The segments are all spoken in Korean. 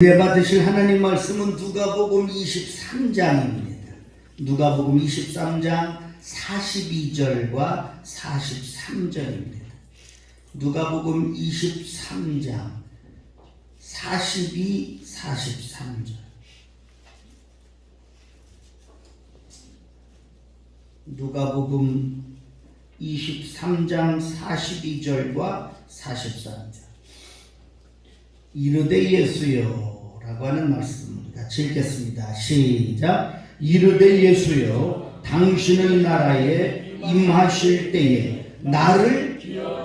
받으실 하나님 말씀은 누가복음 23장입니다. 누가복음 23장 42절과 43절입니다. 누가복음 23장 42, 43절. 누가복음 23장 42절과 43절. 이르되 예수여 라고 하는 말씀을 같이 읽겠습니다. 시작. 이르되 예수여 당신의 나라에 임하실 때에 나를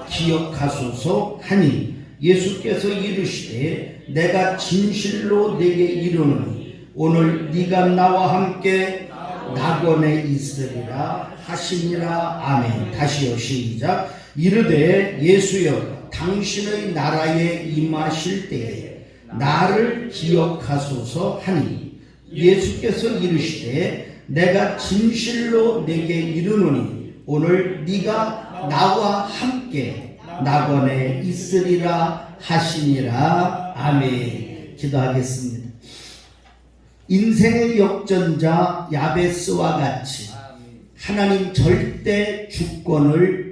기억하소서 하니 예수께서 이르시되 내가 진실로 네게 이르노니 오늘 네가 나와 함께 낙원에 있으리라 하시니라. 아멘. 다시요. 시작. 이르되 예수여 당신의 나라에 임하실 때에 나를 기억하소서 하니 예수께서 이르시되 내가 진실로 네게 이르노니 오늘 네가 나와 함께 낙원에 있으리라 하시니라. 아멘. 기도하겠습니다. 인생의 역전자 야베스와 같이 하나님 절대 주권을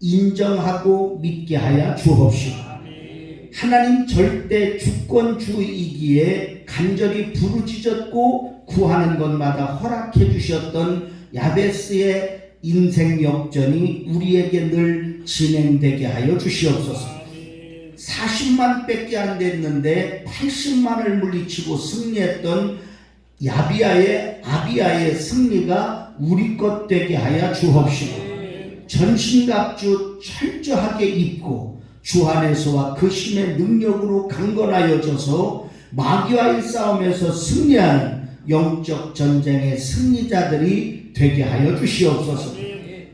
인정하고 믿게 하여 주옵시고, 하나님 절대 주권주이기에 간절히 부르짖었고 구하는 것마다 허락해 주셨던 야베스의 인생 역전이 우리에게 늘 진행되게 하여 주시옵소서. 40만 밖에 안 됐는데 80만을 물리치고 승리했던 아비야의 승리가 우리 것 되게 하여 주옵시고, 전신갑주 철저하게 입고 주 안에서와 그 신의 능력으로 강건하여져서 마귀와의 싸움에서 승리하는 영적 전쟁의 승리자들이 되게 하여 주시옵소서.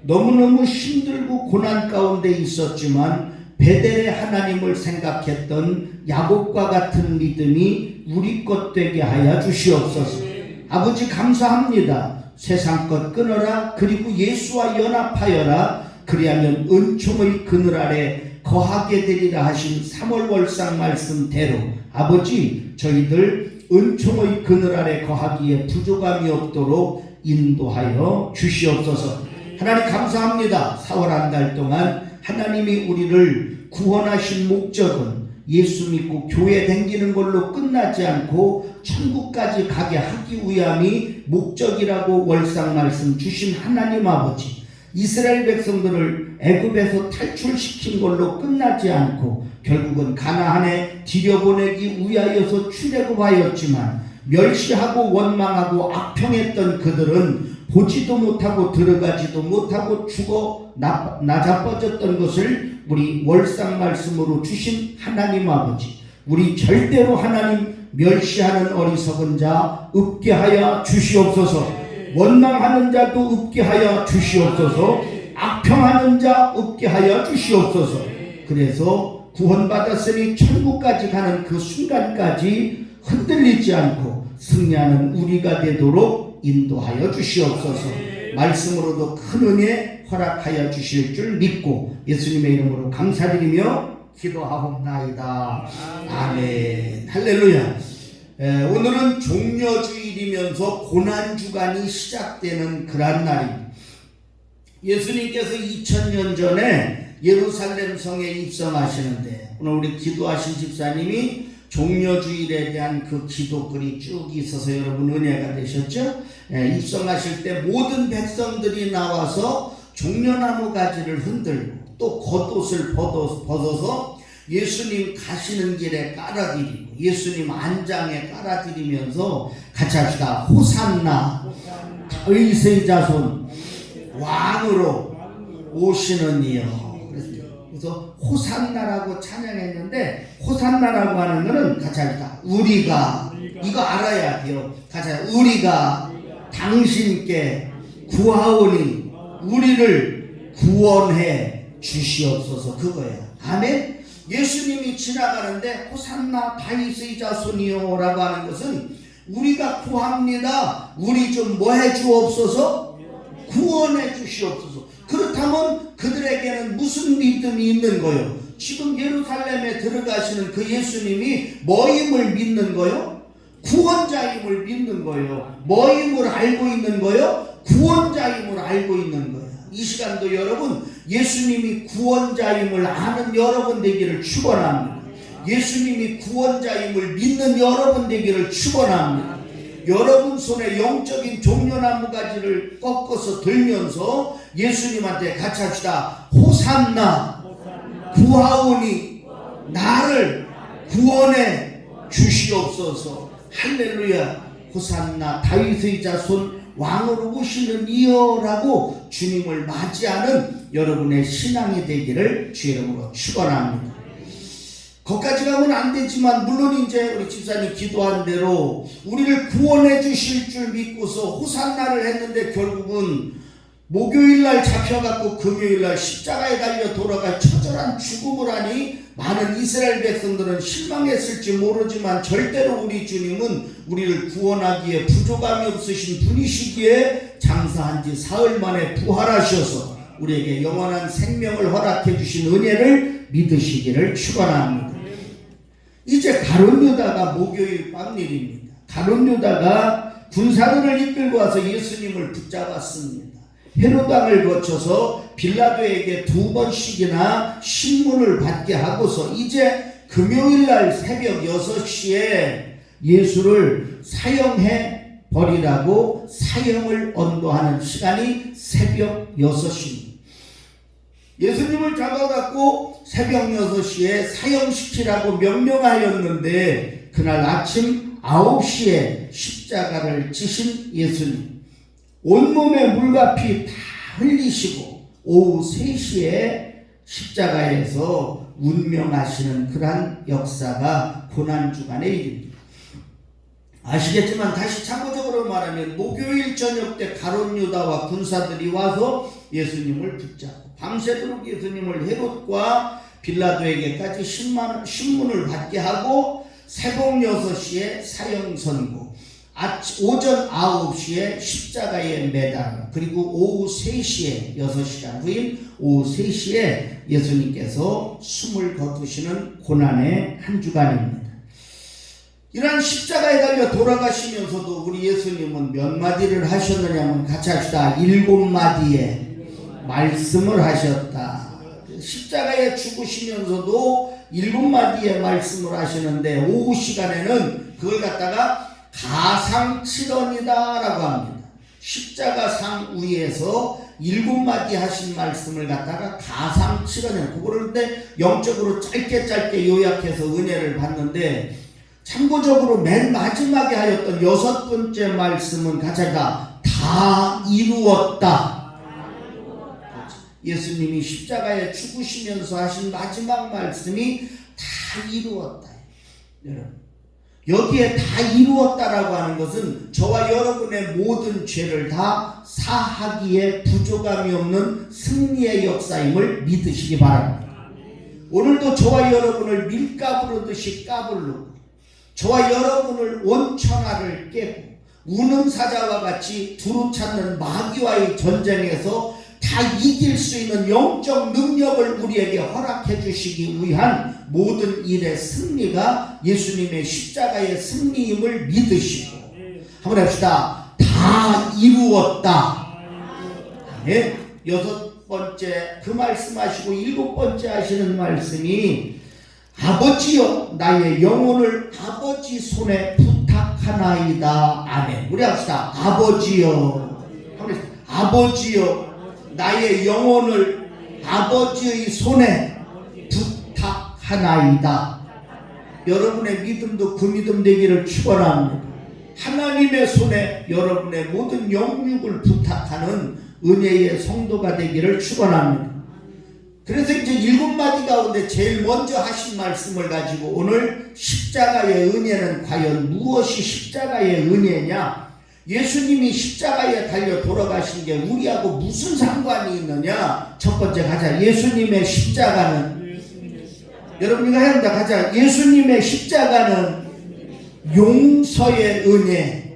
너무너무 힘들고 고난 가운데 있었지만 베델의 하나님을 생각했던 야곱과 같은 믿음이 우리 것 되게 하여 주시옵소서. 아버지 감사합니다. 세상 것 끊어라. 그리고 예수와 연합하여라. 그리하면 은총의 그늘 아래 거하게 되리라 하신 3월 월상 말씀대로 아버지 저희들 은총의 그늘 아래 거하기에 부족함이 없도록 인도하여 주시옵소서. 하나님 감사합니다. 4월 한 달 동안 하나님이 우리를 구원하신 목적은 예수 믿고 교회 다니는 걸로 끝나지 않고 천국까지 가게 하기 위함이 목적이라고 월상 말씀 주신 하나님 아버지, 이스라엘 백성들을 애굽에서 탈출시킨 걸로 끝나지 않고 결국은 가나안에 들여보내기 위하여서 출애굽하였지만 멸시하고 원망하고 악평했던 그들은 보지도 못하고 들어가지도 못하고 죽어 나자빠졌던 것을 우리 월상 말씀으로 주신 하나님 아버지, 우리 절대로 하나님 멸시하는 어리석은 자 없게 하여 주시옵소서. 원망하는 자도 없게 하여 주시옵소서. 악평하는 자 없게 하여 주시옵소서. 그래서 구원받았으니 천국까지 가는 그 순간까지 흔들리지 않고 승리하는 우리가 되도록 인도하여 주시옵소서. 말씀으로도 큰 은혜 허락하여 주실 줄 믿고 예수님의 이름으로 감사드리며 기도하옵나이다. 아멘. 할렐루야. 오늘은 종려주일이면서 고난주간이 시작되는 그런 날입니다. 예수님께서 2000년 전에 예루살렘 성에 입성하시는데 오늘 우리 기도하신 집사님이 종려주일에 대한 그 기도글이 쭉 있어서 여러분 은혜가 되셨죠? 입성하실 때 모든 백성들이 나와서 종려나무 가지를 흔들고 또 겉옷을 벗어서 예수님 가시는 길에 깔아드리고 예수님 안장에 깔아드리면서 같이 합시다. 호산나 의세의 자손 왕으로 오시는 이여. 그래서 호산나라고 찬양했는데 호산나라고 하는 것은 같이 합시다. 우리가 이거 알아야 돼요. 같이 합시다. 우리가 당신께 구하오니 우리를 구원해 주시옵소서. 그거예요. 아멘. 예수님이 지나가는데 호산나 다윗의 자손이요 라고 하는 것은 우리가 구합니다. 우리 좀 뭐 해 주옵소서? 구원해 주시옵소서. 그렇다면 그들에게는 무슨 믿음이 있는 거요? 지금 예루살렘에 들어가시는 그 예수님이 뭐임을 믿는 거요? 구원자임을 믿는 거예요. 뭐임을 알고 있는 거요? 구원자임을 알고 있는 거예요. 이 시간도 여러분 예수님이 구원자임을 아는 여러분 되기를 축원합니다. 예수님이 구원자임을 믿는 여러분 되기를 축원합니다. 여러분 손에 영적인 종려나무 가지를 꺾어서 들면서 예수님한테 같이 합시다. 호산나 구하오니 나를 구원해 주시옵소서. 할렐루야. 호산나 다윗의 자손 왕으로 오시는 이여라고 주님을 맞이하는 여러분의 신앙이 되기를 주의 이름으로 축원합니다. 거기까지 가면 안 되지만 물론 이제 우리 집사님 기도한 대로 우리를 구원해 주실 줄 믿고서 호산나를 했는데 결국은 목요일날 잡혀갖고 금요일날 십자가에 달려 돌아가 처절한 죽음을 하니 많은 이스라엘 백성들은 실망했을지 모르지만 절대로 우리 주님은 우리를 구원하기에 부족함이 없으신 분이시기에 장사한 지 사흘 만에 부활하셔서 우리에게 영원한 생명을 허락해 주신 은혜를 믿으시기를 축원합니다. 이제 가룟 유다가 목요일 밤일입니다. 가룟 유다가 군사들을 이끌고 와서 예수님을 붙잡았습니다. 헤로당을 거쳐서 빌라도에게 2번씩이나 신문을 받게 하고서 이제 금요일날 새벽 6시에 예수를 사형해 버리라고 사형을 언도하는 시간이 새벽 6시입니다. 예수님을 잡아갖고 새벽 6시에 사형시키라고 명령하였는데 그날 아침 9시에 십자가를 지신 예수님 온몸에 물과 피 다 흘리시고 오후 3시에 십자가에서 운명하시는 그러한 역사가 고난주간의 일입니다. 아시겠지만 다시 참고적으로 말하면 목요일 저녁 때 가룟 유다와 군사들이 와서 예수님을 붙잡고 밤새도록 예수님을 헤롯과 빌라도에게까지 신문을 받게 하고 새벽 6시에 사형 선고, 오전 9시에 십자가에 매달, 그리고 오후 3시에 6시간 후인 오후 3시에 예수님께서 숨을 거두시는 고난의 한 주간입니다. 이러한 십자가에 달려 돌아가시면서도 우리 예수님은 몇 마디를 하셨느냐면 같이 합시다. 7마디의 말씀을 하셨다. 십자가에 죽으시면서도 7마디의 말씀을 하시는데 오후 시간에는 그걸 갖다가 가상칠언이다 라고 합니다. 십자가 상 위에서 7마디 하신 말씀을 갖다가 가상칠언이에요. 그거를 근데 영적으로 짧게 요약해서 은혜를 받는데 참고적으로 맨 마지막에 하였던 6번째 말씀은 가자가 다 이루었다. 예수님이 십자가에 죽으시면서 하신 마지막 말씀이 다 이루었다. 여러분, 여기에 다 이루었다라고 하는 것은 저와 여러분의 모든 죄를 다 사하기에 부족함이 없는 승리의 역사임을 믿으시기 바랍니다. 오늘도 저와 여러분을 밀가부르듯이 까불르고 저와 여러분을 온천하를 깨고 우는 사자와 같이 두루찾는 마귀와의 전쟁에서 다 이길 수 있는 영적 능력을 우리에게 허락해 주시기 위한 모든 일의 승리가 예수님의 십자가의 승리임을 믿으시고 한번 합시다. 다 이루었다. 네. 6번째 그 말씀하시고 7번째 하시는 말씀이 아버지여 나의 영혼을 아버지 손에 부탁하나이다. 아멘. 우리 합시다. 아버지여, 아버지여 나의 영혼을 아버지의 손에 부탁하나이다. 여러분의 믿음도 그 믿음 되기를 축원합니다. 하나님의 손에 여러분의 모든 영육을 부탁하는 은혜의 성도가 되기를 축원합니다. 그래서 이제 7마디 가운데 제일 먼저 하신 말씀을 가지고 오늘 십자가의 은혜는 과연 무엇이 십자가의 은혜냐? 예수님이 십자가에 달려 돌아가신 게 우리하고 무슨 상관이 있느냐? 첫 번째 가자. 예수님의 십자가는 여러분 이거 해야 합니다. 가자. 예수님의 십자가는 용서의 은혜.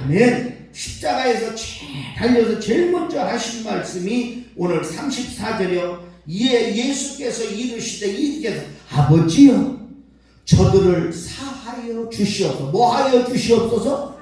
아멘. 십자가에서 달려서 제일 먼저 하신 말씀이 오늘 34절이요. 예수께서 이르시되 이르께서 아버지여 저들을 사하여 주시옵소서. 뭐하여 주시옵소서?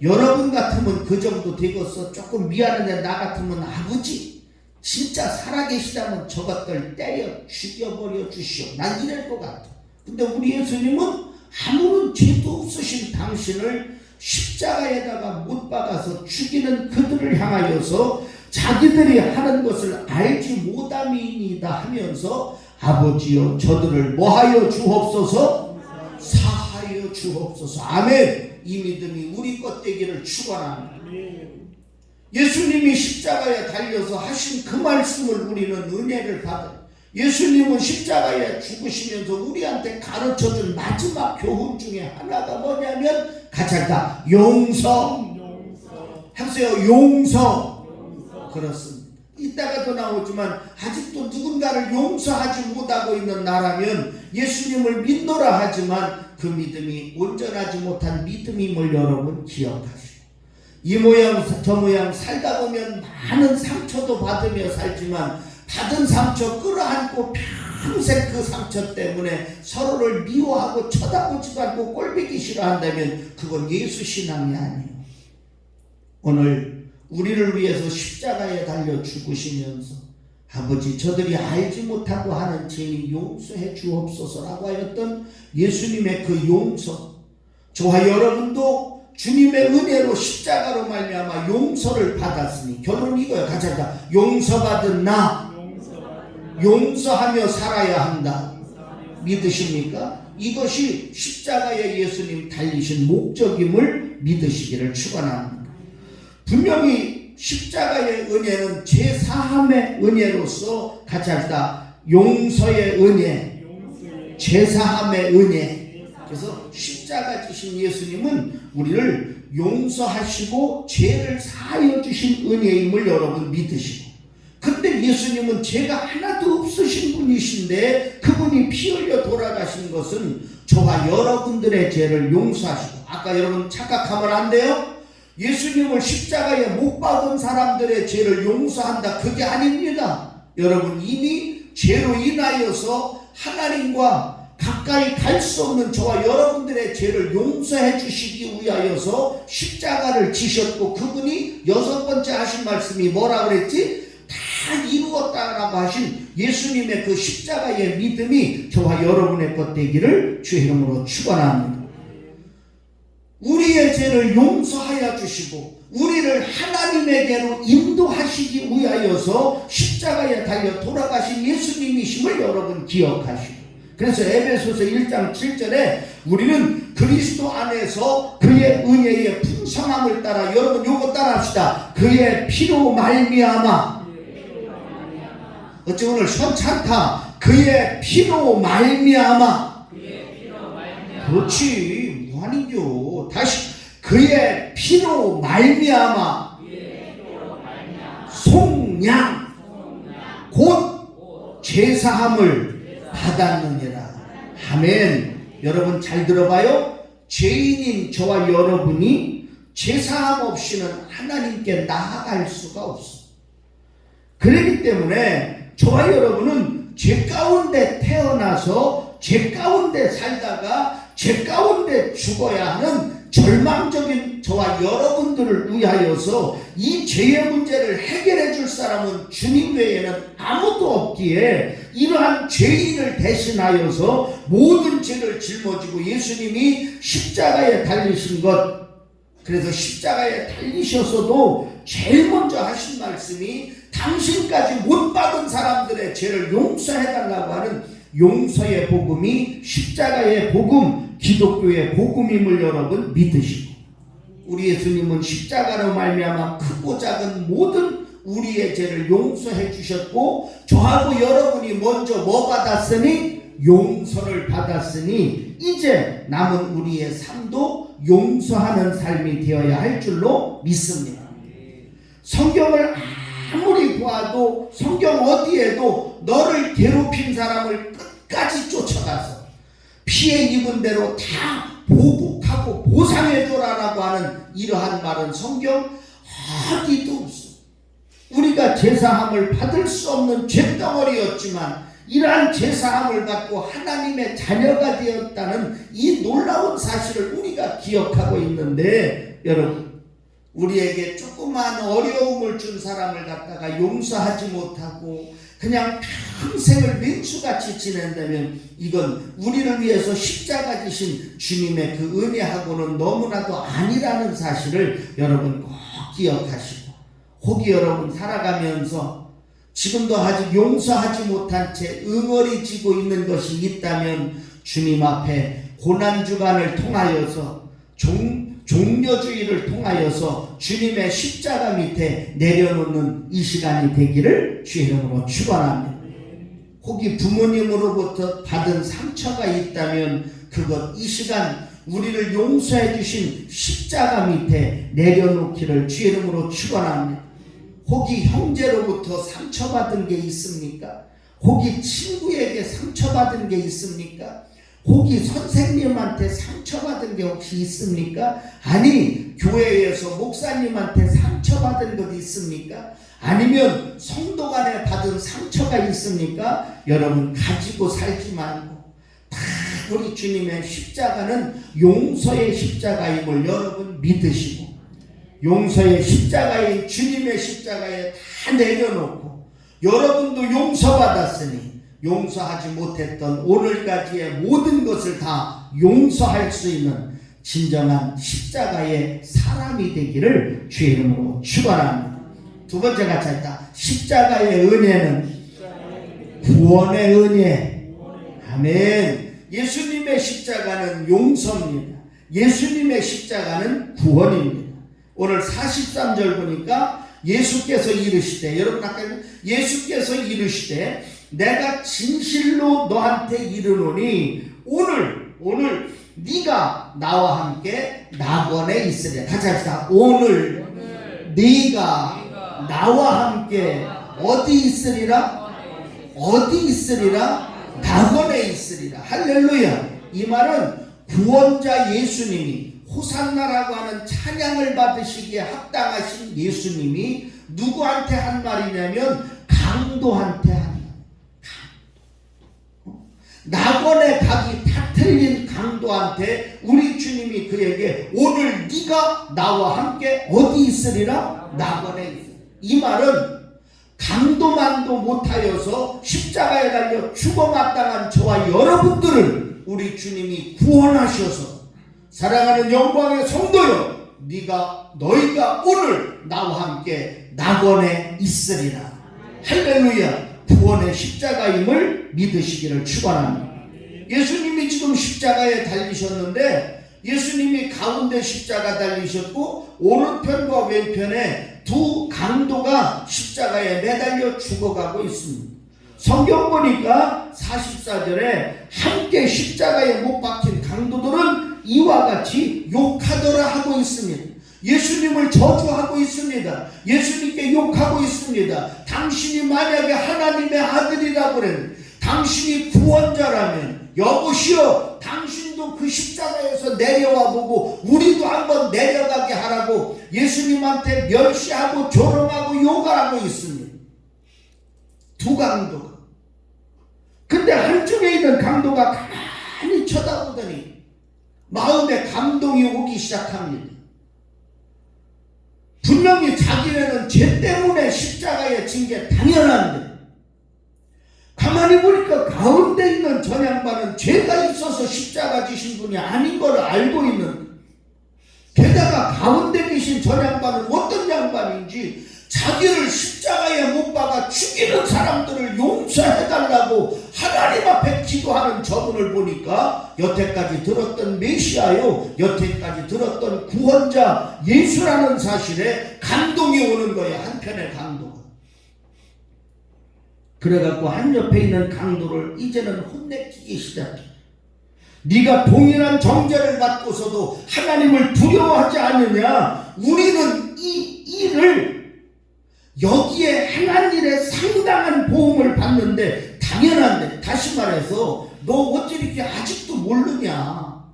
여러분 같으면 그 정도 되겠어. 조금 미안한데 나 같으면 아버지 진짜 살아계시다면 저것들 때려 죽여버려 주시오. 난 이럴 것 같아. 근데 우리 예수님은 아무런 죄도 없으신 당신을 십자가에다가 못 박아서 죽이는 그들을 향하여서 자기들이 하는 것을 알지 못함이니이다 하면서 아버지여 저들을 뭐하여 주옵소서? 사하여 주옵소서. 아멘. 이 믿음이 우리 것 되기를 축원합니다. 예수님이 십자가에 달려서 하신 그 말씀을 우리는 은혜를 받아. 예수님은 십자가에 죽으시면서 우리한테 가르쳐준 마지막 교훈 중에 하나가 뭐냐면 가장 용서. 하세요. 용서. 그렇습니다. 이따가도 나오지만 아직도 누군가를 용서하지 못하고 있는 나라면 예수님을 믿노라 하지만 그 믿음이 온전하지 못한 믿음임을 여러분 기억하시고, 이 모양 저 모양 살다 보면 많은 상처도 받으며 살지만 받은 상처 끌어안고 평생 그 상처 때문에 서로를 미워하고 쳐다보지도 않고 꼴보기 싫어한다면 그건 예수 신앙이 아니에요. 오늘 우리를 위해서 십자가에 달려 죽으시면서 아버지 저들이 알지 못하고 하는 죄를 용서해 주옵소서라고 하였던 예수님의 그 용서, 저와 여러분도 주님의 은혜로 십자가로 말미암아 용서를 받았으니 결론은 이거예요. 같이 합시다. 용서받은 나 용서하며 살아야 한다. 믿으십니까? 이것이 십자가에 예수님 달리신 목적임을 믿으시기를 축원합니다. 분명히 십자가의 은혜는 제사함의 은혜로서 같이 합시다. 용서의 은혜, 제사함의 은혜. 그래서 십자가 지신 예수님은 우리를 용서하시고 죄를 사하여 주신 은혜임을 여러분 믿으시고, 근데 예수님은 죄가 하나도 없으신 분이신데 그분이 피 흘려 돌아가신 것은 저와 여러분들의 죄를 용서하시고, 아까 여러분 착각하면 안 돼요. 예수님을 십자가에 못 박은 사람들의 죄를 용서한다, 그게 아닙니다. 여러분 이미 죄로 인하여서 하나님과 가까이 갈 수 없는 저와 여러분들의 죄를 용서해 주시기 위하여서 십자가를 지셨고, 그분이 6번째 하신 말씀이 뭐라 그랬지? 다 이루었다라고 하신 예수님의 그 십자가의 믿음이 저와 여러분의 것 되기를 주의 이름으로 축원합니다. 우리의 죄를 용서하여 주시고 우리를 하나님에게로 인도하시기 위하여서 십자가에 달려 돌아가신 예수님이심을 여러분 기억하시고, 그래서 에베소서 1장 7절에 우리는 그리스도 안에서 그의 은혜의 풍성함을 따라, 여러분 요거 따라 합시다. 그의 피로 말미암아. 어찌 오늘 선찬타. 그의 피로 말미암아. 그렇지 무한이죠. 다시 그의 피로 말미암아 속량 곧 제사함을 받았느니라. 아멘. 여러분 잘 들어봐요. 죄인인 저와 여러분이 제사함 없이는 하나님께 나아갈 수가 없어. 그렇기 때문에 저와 여러분은 죄 가운데 태어나서 죄 가운데 살다가 죄 가운데 죽어야 하는 절망적인 저와 여러분들을 위하여서 이 죄의 문제를 해결해 줄 사람은 주님 외에는 아무도 없기에 이러한 죄인을 대신하여서 모든 죄를 짊어지고 예수님이 십자가에 달리신 것, 그래서 십자가에 달리셔서도 제일 먼저 하신 말씀이 당신까지 못 받은 사람들의 죄를 용서해달라고 하는 용서의 복음이 십자가의 복음, 기독교의 복음임을 여러분 믿으시고, 우리 예수님은 십자가로 말미암아 크고 작은 모든 우리의 죄를 용서해 주셨고, 저하고 여러분이 먼저 뭐 받았으니? 용서를 받았으니 이제 남은 우리의 삶도 용서하는 삶이 되어야 할 줄로 믿습니다. 성경을 아무리 보아도 성경 어디에도 너를 괴롭힌 사람을 끝까지 쫓아가서 피해 입은 대로 다 보복하고 보상해줘라라고 하는 이러한 말은 성경 어디도 없어. 우리가 제사함을 받을 수 없는 죄덩어리였지만 이러한 제사함을 받고 하나님의 자녀가 되었다는 이 놀라운 사실을 우리가 기억하고 있는데, 여러분, 우리에게 조그만 어려움을 준 사람을 갖다가 용서하지 못하고 그냥 평생을 맹수같이 지낸다면 이건 우리를 위해서 십자가 지신 주님의 그 은혜하고는 너무나도 아니라는 사실을 여러분 꼭 기억하시고, 혹이 여러분 살아가면서 지금도 아직 용서하지 못한 채 응어리지고 있는 것이 있다면 주님 앞에 고난주간을 통하여서 종려주의를 통하여서 주님의 십자가 밑에 내려놓는 이 시간이 되기를 주의 이름으로 축원합니다. 혹이 부모님으로부터 받은 상처가 있다면 그것 이 시간 우리를 용서해 주신 십자가 밑에 내려놓기를 주의 이름으로 축원합니다. 혹이 형제로부터 상처받은 게 있습니까? 혹이 친구에게 상처받은 게 있습니까? 혹이 선생님한테 상처받은 게 혹시 있습니까? 아니, 교회에서 목사님한테 상처받은 것 있습니까? 아니면 성도 간에 받은 상처가 있습니까? 여러분, 가지고 살지 말고 다 우리 주님의 십자가는 용서의 십자가임을 여러분 믿으시고, 용서의 십자가인 주님의 십자가에 다 내려놓고 여러분도 용서받았으니 용서하지 못했던 오늘까지의 모든 것을 다 용서할 수 있는 진정한 십자가의 사람이 되기를 주의 이름으로 축원합니다. 두 번째 같이 했다. 십자가의 은혜는 구원의 은혜. 아멘. 예수님의 십자가는 용서입니다. 예수님의 십자가는 구원입니다. 오늘 43절 보니까 예수께서 이르시되, 여러분 아까 예수께서 이르시되 내가 진실로 너한테 이르노니 오늘 네가 나와 함께 낙원에 있으리라. 같이 합시다. 오늘 네가 나와 함께 어디 있으리라? 어디 있으리라? 낙원에 있으리라. 할렐루야. 이 말은 구원자 예수님이 호산나라고 하는 찬양을 받으시기에 합당하신 예수님이 누구한테 한 말이냐면 강도한테 한 말. 낙원에 가기 다 틀린 강도한테 우리 주님이 그에게 오늘 네가 나와 함께 어디 있으리라? 낙원에 있으리라. 이 말은 강도만도 못하여서 십자가에 달려 죽어 마땅한 저와 여러분들을 우리 주님이 구원하셔서, 사랑하는 영광의 성도여, 너희가 오늘 나와 함께 낙원에 있으리라. 할렐루야. 구원의 십자가임을 믿으시기를 축원합니다. 예수님이 지금 십자가에 달리셨는데 예수님이 가운데 십자가 달리셨고 오른편과 왼편에 두 강도가 십자가에 매달려 죽어가고 있습니다. 성경 보니까 44절에 함께 십자가에 못 박힌 강도들은 이와 같이 욕하더라 하고 있습니다. 예수님을 저주하고 있습니다. 예수님께 욕하고 있습니다. 당신이 만약에 하나님의 아들이라고 그랬는데, 당신이 구원자라면 여보시오, 당신도 그 십자가에서 내려와 보고 우리도 한번 내려가게 하라고 예수님한테 멸시하고 조롱하고 욕하고 있습니다. 두 강도가. 근데 한쪽에 있는 강도가 가만히 쳐다보더니 마음에 감동이 오기 시작합니다. 분명히 자기네는 죄 때문에 십자가에 진 게 당연한데 가만히 보니까 가운데 있는 저 양반은 죄가 있어서 십자가 지신 분이 아닌 걸 알고 있는, 게다가 가운데 계신 저 양반은 어떤 양반인지 자기를 십자가에 못 박아 죽이는 사람들을 용서해달라고 하나님 앞에 기도하는 저분을 보니까 여태까지 들었던 메시아요, 여태까지 들었던 구원자 예수라는 사실에 감동이 오는 거예요. 한편의 강도가. 그래갖고 한 옆에 있는 강도를 이제는 혼내키기 시작해. 네가 동일한 정죄를 받고서도 하나님을 두려워하지 않느냐? 우리는 이 일을 여기에 행한 일에 상당한 보험을 받는데 당연한데, 다시 말해서 너 어찌 이렇게 아직도 모르냐?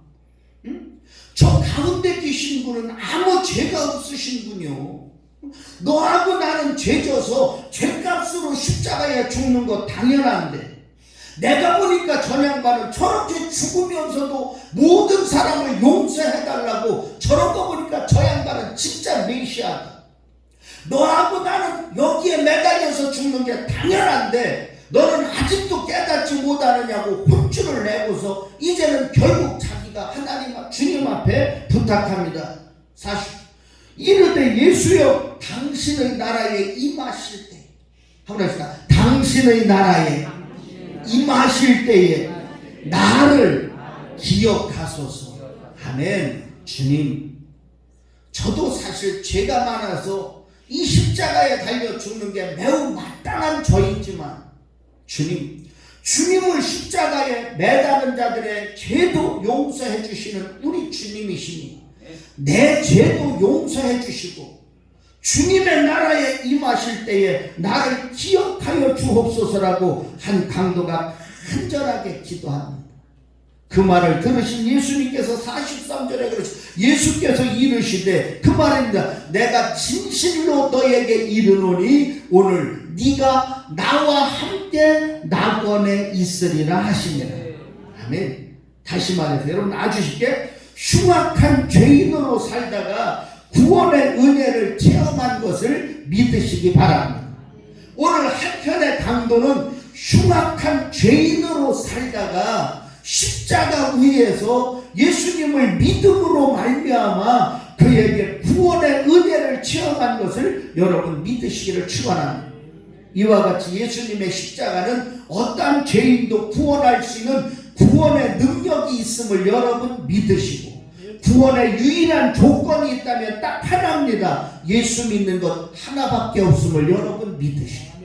응? 저 가운데 계신 분은 아무 죄가 없으신 분이요. 너하고 나는 죄져서 죄값으로 십자가에 죽는 거 당연한데, 내가 보니까 저 양반은 저렇게 죽으면서도 모든 사람을 용서해달라고 저런 거 보니까 저 양반은 진짜 메시아다. 너하고 나는 여기에 매달려서 죽는 게 당연한데 너는 아직도 깨닫지 못하느냐고 혼쭐을 내고서 이제는 결국 자기가 하나님 주님 앞에 부탁합니다. 40. 이르되 예수여 당신의 나라에 임하실 때, 한번 합시다. 당신의 나라에 임하실 때에 나를 기억하소서. 아멘. 주님, 저도 사실 죄가 많아서 이 십자가에 달려 죽는 게 매우 마땅한 저이지만, 주님, 주님을 십자가에 매다는 자들의 죄도 용서해 주시는 우리 주님이시니 내 죄도 용서해 주시고 주님의 나라에 임하실 때에 나를 기억하여 주옵소서라고 한 강도가 간절하게 기도합니다. 그 말을 들으신 예수님께서 43절에 그러시죠. 예수께서 이르시되, 그 말입니다. 내가 진실로 너에게 이르노니 오늘 네가 나와 함께 낙원에 있으리라 하시니라. 아멘. 다시 말해서 여러분 아주 쉽게, 흉악한 죄인으로 살다가 구원의 은혜를 체험한 것을 믿으시기 바랍니다. 오늘 한편의 강도는 흉악한 죄인으로 살다가 십자가 위에서 예수님을 믿음으로 말미암아 그에게 구원의 은혜를 체험한 것을 여러분 믿으시기를 축원합니다. 이와 같이 예수님의 십자가는 어떠한 죄인도 구원할 수 있는 구원의 능력이 있음을 여러분 믿으시고, 구원의 유일한 조건이 있다면 딱 하나입니다. 예수 믿는 것 하나밖에 없음을 여러분 믿으시고,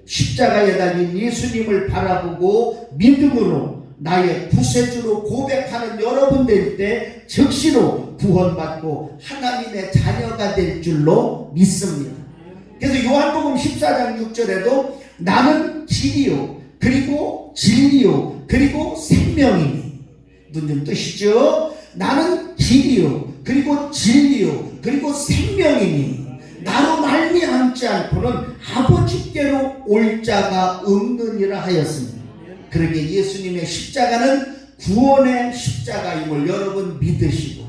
십자가에 달린 예수님을 바라보고 믿음으로 나의 구세주로 고백하는 여러분 될 때 즉시로 구원받고 하나님의 자녀가 될 줄로 믿습니다. 그래서 요한복음 14장 6절에도 나는 길이요 그리고 진리요 그리고 생명이니, 무슨 뜻이죠? 나는 길이요 그리고 진리요 그리고 생명이니 나로 말미암지 않고는 아버지께로 올 자가 없느니라 하였습니다. 그러게 예수님의 십자가는 구원의 십자가임을 여러분 믿으시고,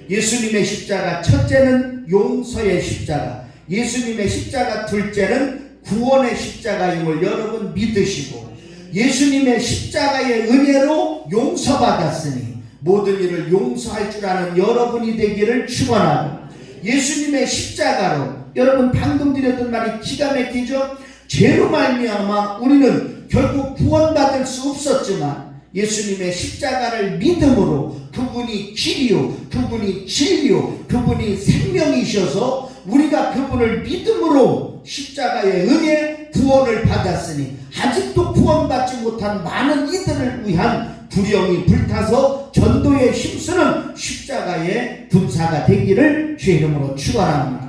예수님의 십자가 첫째는 용서의 십자가, 예수님의 십자가 둘째는 구원의 십자가임을 여러분 믿으시고, 예수님의 십자가의 은혜로 용서받았으니 모든 일을 용서할 줄 아는 여러분이 되기를 축원하고, 예수님의 십자가로, 여러분 방금 드렸던 말이 기가 막히죠? 죄로 말미암아 우리는 결국 구원받을 수 없었지만 예수님의 십자가를 믿음으로 그분이 길이요 그분이 진리요 그분이 생명이셔서 우리가 그분을 믿음으로 십자가의 은혜 구원을 받았으니 아직도 구원받지 못한 많은 이들을 위한 불령이 불타서 전도에 힘쓰는 십자가의 군사가 되기를 주의 이름으로 축원합니다.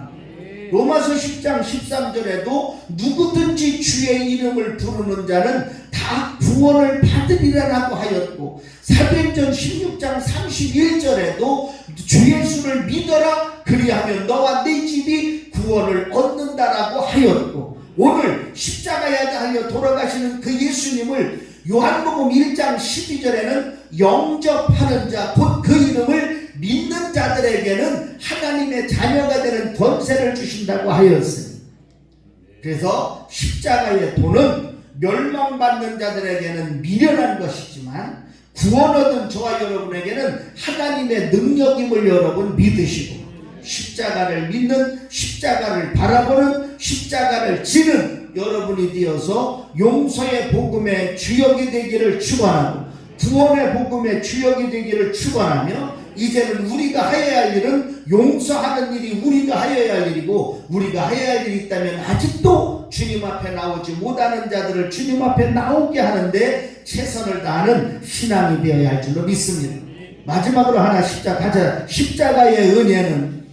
로마서 10장 13절에도 누구든지 주의 이름을 부르는 자는 다 구원을 받으리라고 하였고, 사도행전 16장 31절에도 주 예수를 믿어라 그리하면 너와 네 집이 구원을 얻는다라고 하였고, 오늘 십자가에 달려 돌아가시는 그 예수님을 요한복음 1장 12절에는 영접하는 자 곧 그 이름을 믿는 자들에게는 하나님의 자녀가 되는 권세를 주신다고 하였으니, 그래서 십자가의 도는 멸망받는 자들에게는 미련한 것이지만 구원 얻은 저와 여러분에게는 하나님의 능력임을 여러분 믿으시고, 십자가를 믿는, 십자가를 바라보는, 십자가를 지는 여러분이 되어서 용서의 복음의 주역이 되기를 축원하고 구원의 복음의 주역이 되기를 축원하며, 이제는 우리가 해야 할 일은 용서하는 일이 우리가 하여야 할 일이고, 우리가 해야 할 일이 있다면 아직도 주님 앞에 나오지 못하는 자들을 주님 앞에 나오게 하는데 최선을 다하는 신앙이 되어야 할 줄로 믿습니다. 마지막으로 하나 가자. 십자가의 은혜는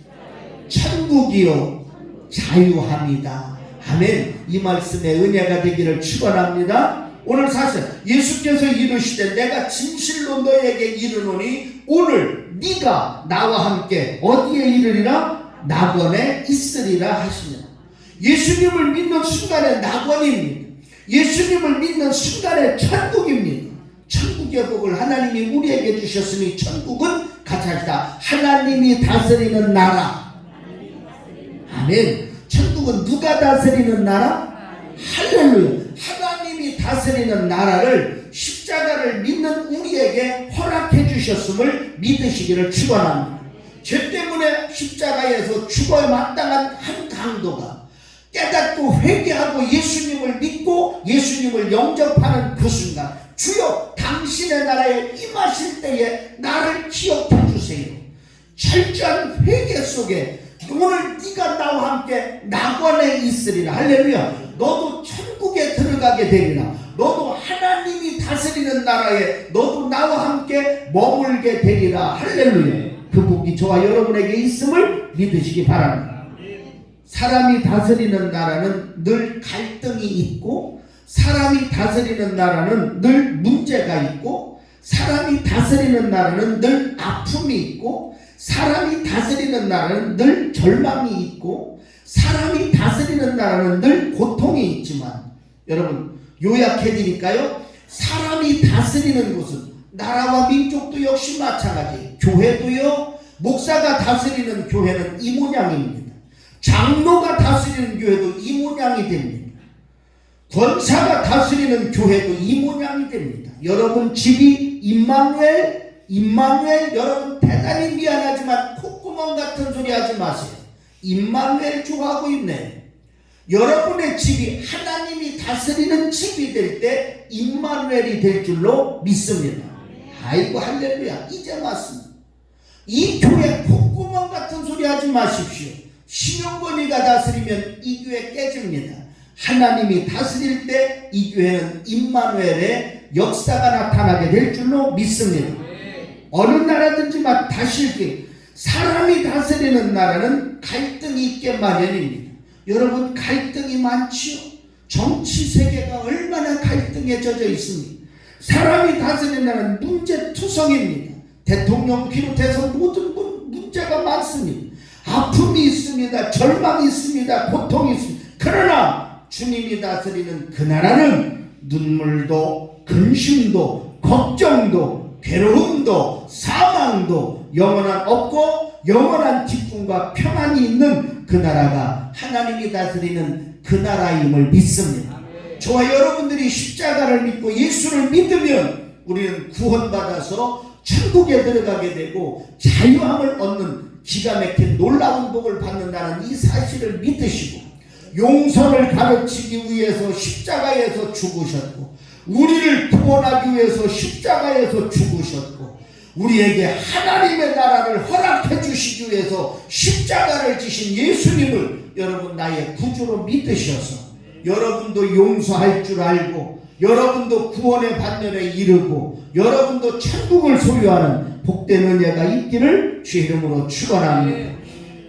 천국이요 자유함이다. 아멘. 이 말씀의 은혜가 되기를 축원합니다. 오늘 사실 예수께서 이르시되 내가 진실로 너에게 이르노니 오늘 네가 나와 함께 어디에 이르리라? 낙원에 있으리라 하시며, 예수님을 믿는 순간에 낙원입니다. 예수님을 믿는 순간에 천국입니다. 천국의 복을 하나님이 우리에게 주셨으니 천국은 가차시다. 하나님이 다스리는 나라. 아멘. 천국은 누가 다스리는 나라? 할렐루야. 하나님이 다스리는 나라를 십자가를 믿는 우리에게 허락해 주셨음을 믿으시기를 축원합니다. 죄 때문에 십자가에서 죽어야 마땅한 한 강도가 깨닫고 회개하고 예수님을 믿고 예수님을 영접하는 그 순간, 주여 당신의 나라에 임하실 때에 나를 기억해 주세요. 철저한 회개 속에 오늘 네가 나와 함께 낙원에 있으리라. 할렐루야. 너도 천국에 들어가게 되리라. 너도 하나님이 다스리는 나라에 너도 나와 함께 머물게 되리라. 할렐루야. 그 복이 저와 여러분에게 있음을 믿으시기 바랍니다. 사람이 다스리는 나라는 늘 갈등이 있고, 사람이 다스리는 나라는 늘 문제가 있고, 사람이 다스리는 나라는 늘 아픔이 있고, 사람이 다스리는 나라는 늘 절망이 있고, 사람이 다스리는 나라는 늘 고통이 있지만, 여러분 요약해 드릴까요? 사람이 다스리는 곳은 나라와 민족도 역시 마찬가지. 교회도요, 목사가 다스리는 교회는 이 모양입니다. 장로가 다스리는 교회도 이 모양이 됩니다. 권사가 다스리는 교회도 이 모양이 됩니다. 여러분 집이 임마누엘, 여러분 대단히 미안하지만 콧구멍 같은 소리 하지 마세요. 임마누엘 좋아하고 있네. 여러분의 집이 하나님이 다스리는 집이 될 때 임마누엘이 될 줄로 믿습니다. 아이고 할렐루야. 이제 맞습니다. 이 교회 콧구멍 같은 소리 하지 마십시오. 신용권위가 다스리면 이 교회 깨집니다. 하나님이 다스릴 때 이 교회는 임마누엘의 역사가 나타나게 될 줄로 믿습니다. 어느 나라든지 다시 사람이 다스리는 나라는 갈등이 있게 마련입니다. 여러분 갈등이 많지요. 정치 세계가 얼마나 갈등에 젖어 있습니까? 사람이 다스리는 나라는 문제투성입니다. 대통령 비롯해서 모든 문제가 많습니다. 아픔이 있습니다. 절망이 있습니다. 고통이 있습니다. 그러나 주님이 다스리는 그 나라는 눈물도 근심도 걱정도 괴로움도 사망도 영원한 없고 영원한 기쁨과 평안이 있는 그 나라가 하나님이 다스리는 그 나라임을 믿습니다. 저와 여러분들이 십자가를 믿고 예수를 믿으면 우리는 구원받아서 천국에 들어가게 되고 자유함을 얻는 기가 막힌 놀라운 복을 받는다는 이 사실을 믿으시고, 용서를 가르치기 위해서 십자가에서 죽으셨고, 우리를 구원하기 위해서 십자가에서 죽으셨고, 우리에게 하나님의 나라를 허락해 주시기 위해서 십자가를 지신 예수님을 여러분 나의 구주로 믿으셔서 여러분도 용서할 줄 알고, 여러분도 구원의 반열에 이르고, 여러분도 천국을 소유하는 복된 은혜가 있기를 주의 이름으로 축원합니다.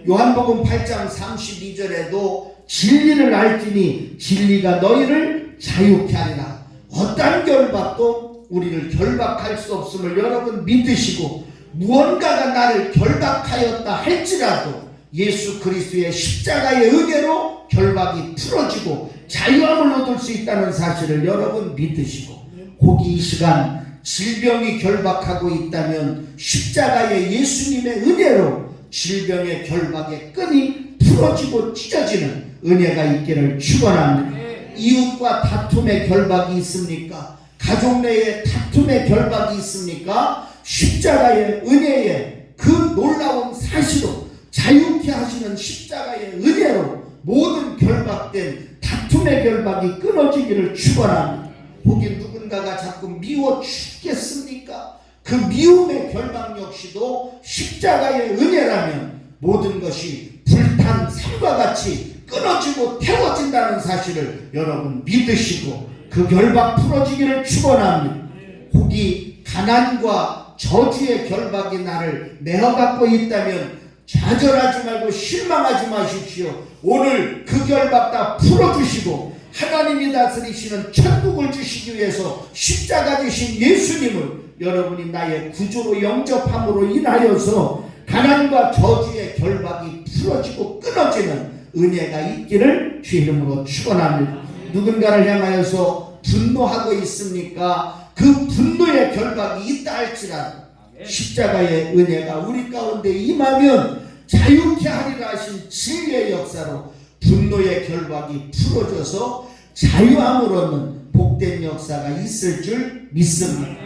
요한복음 8장 32절에도 진리를 알지니 진리가 너희를 자유케 하리라. 어떤 결박도 우리를 결박할 수 없음을 여러분 믿으시고, 무언가가 나를 결박하였다 할지라도 예수 그리스도의 십자가의 은혜로 결박이 풀어지고 자유함을 얻을 수 있다는 사실을 여러분 믿으시고, 혹이 이 시간 질병이 결박하고 있다면 십자가의 예수님의 은혜로 질병의 결박의 끈이 풀어지고 찢어지는 은혜가 있기를 축원합니다. 이웃과 다툼의 결박이 있습니까? 가족 내에 다툼의 결박이 있습니까? 십자가의 은혜의 그 놀라운 사실로 자유케 하시는 십자가의 은혜로 모든 결박된 다툼의 결박이 끊어지기를 축원합니다. 혹시 누군가가 자꾸 미워 죽겠습니까? 그 미움의 결박 역시도 십자가의 은혜라면 모든 것이 불탄 삶과 같이 끊어지고 태워진다는 사실을 여러분 믿으시고 그 결박 풀어지기를 축원합니다. 혹이 가난과 저주의 결박이 나를 메어갖고 있다면 좌절하지 말고 실망하지 마십시오. 오늘 그 결박 다 풀어주시고 하나님이 다스리시는 천국을 주시기 위해서 십자가 되신 예수님을 여러분이 나의 구주로 영접함으로 인하여서 가난과 저주의 결박이 풀어지고 끊어지는 은혜가 있기를 주 이름으로 축원합니다. 누군가를 향하여서 분노하고 있습니까? 그 분노의 결박이 있다 할지라도 십자가의 은혜가 우리 가운데 임하면 자유케 하리라 하신 진리의 역사로 분노의 결박이 풀어져서 자유함으로는 복된 역사가 있을 줄 믿습니다.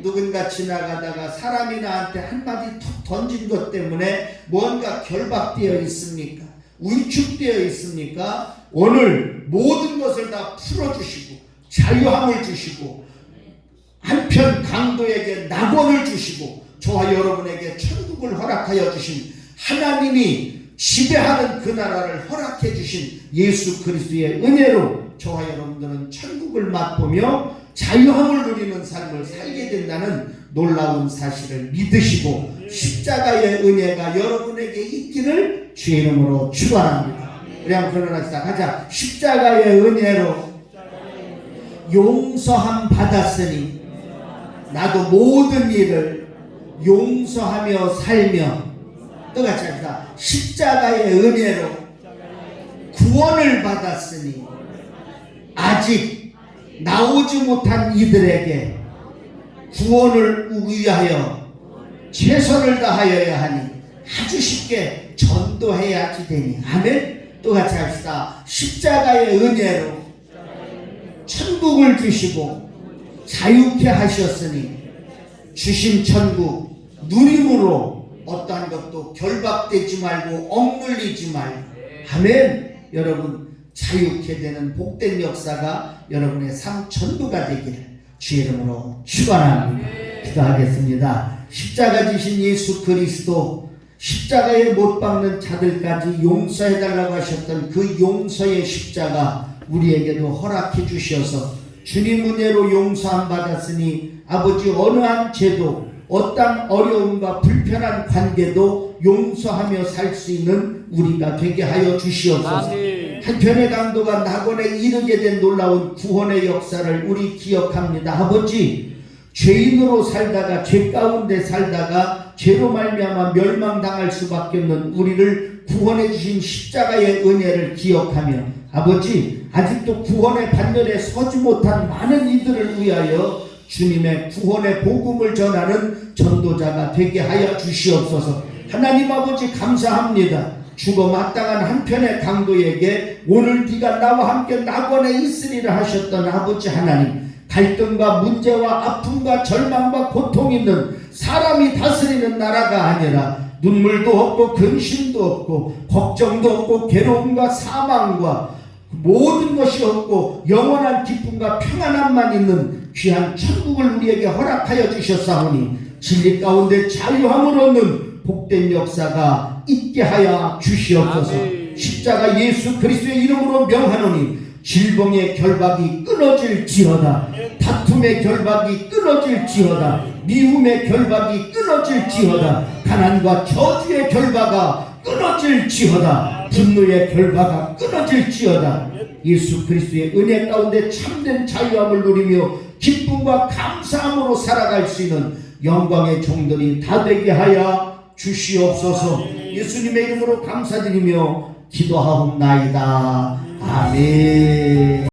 누군가 지나가다가 사람이 나한테 한마디 툭 던진 것 때문에 뭔가 결박되어 있습니까? 위축되어 있습니까? 오늘 모든 것을 다 풀어주시고 자유함을 주시고 한편 강도에게 낙원을 주시고 저와 여러분에게 천국을 허락하여 주신 하나님이 지배하는 그 나라를 허락해 주신 예수 그리스도의 은혜로 저와 여러분들은 천국을 맛보며 자유함을 누리는 삶을 살게 된다는 놀라운 사실을 믿으시고 십자가의 은혜가 여러분에게 있기를 주의 이름으로 축원합니다. 우리 한번 그러나 가자. 십자가의 은혜로 용서함 받았으니 나도 모든 일을 용서하며 살며 똑같이 합시다. 십자가의 은혜로 구원을 받았으니 아직 나오지 못한 이들에게 구원을 위하여 최선을 다하여야 하니 아주 쉽게 전도해야지 되니. 아멘. 똑같이 합시다. 십자가의 은혜로 천국을 주시고 자유케 하셨으니 주신 천국 누림으로 어떠한 것도 결박되지 말고 억눌리지 말고. 아멘. 여러분 자유케 되는 복된 역사가 여러분의 삶 전부가 되기를 주의 이름으로 축원합니다. 기도하겠습니다. 십자가 지신 예수 그리스도 십자가에 못 박는 자들까지 용서해달라고 하셨던 그 용서의 십자가 우리에게도 허락해 주셔서 주님 은혜로 용서함 받았으니 아버지 어느 한 죄도 어떤 어려움과 불편한 관계도 용서하며 살 수 있는 우리가 되게 하여 주시옵소서. 한편의 강도가 낙원에 이르게 된 놀라운 구원의 역사를 우리 기억합니다. 아버지 죄인으로 살다가 죄 가운데 살다가 죄로 말미암아 멸망당할 수밖에 없는 우리를 구원해 주신 십자가의 은혜를 기억하며 아버지 아직도 구원의 반열에 서지 못한 많은 이들을 위하여 주님의 구원의 복음을 전하는 전도자가 되게 하여 주시옵소서. 하나님 아버지 감사합니다. 죽어 마땅한 한편의 강도에게 오늘 네가 나와 함께 낙원에 있으리라 하셨던 아버지 하나님, 갈등과 문제와 아픔과 절망과 고통 있는 사람이 다스리는 나라가 아니라 눈물도 없고 근심도 없고 걱정도 없고 괴로움과 사망과 모든 것이 없고 영원한 기쁨과 평안함만 있는 귀한 천국을 우리에게 허락하여 주셨사오니 진리 가운데 자유함을 얻는 복된 역사가 있게 하여 주시옵소서. 십자가 예수 그리스도의 이름으로 명하노니 질병의 결박이 끊어질지어다. 다툼의 결박이 끊어질지어다. 미움의 결박이 끊어질지어다. 가난과 저주의 결박이 끊어질지어다. 분노의 결박이 끊어질지어다. 예수 그리스도의 은혜 가운데 참된 자유함을 누리며 기쁨과 감사함으로 살아갈 수 있는 영광의 종들이 다 되게 하여 주시옵소서. 예수님의 이름으로 감사드리며 기도하옵나이다. 아멘.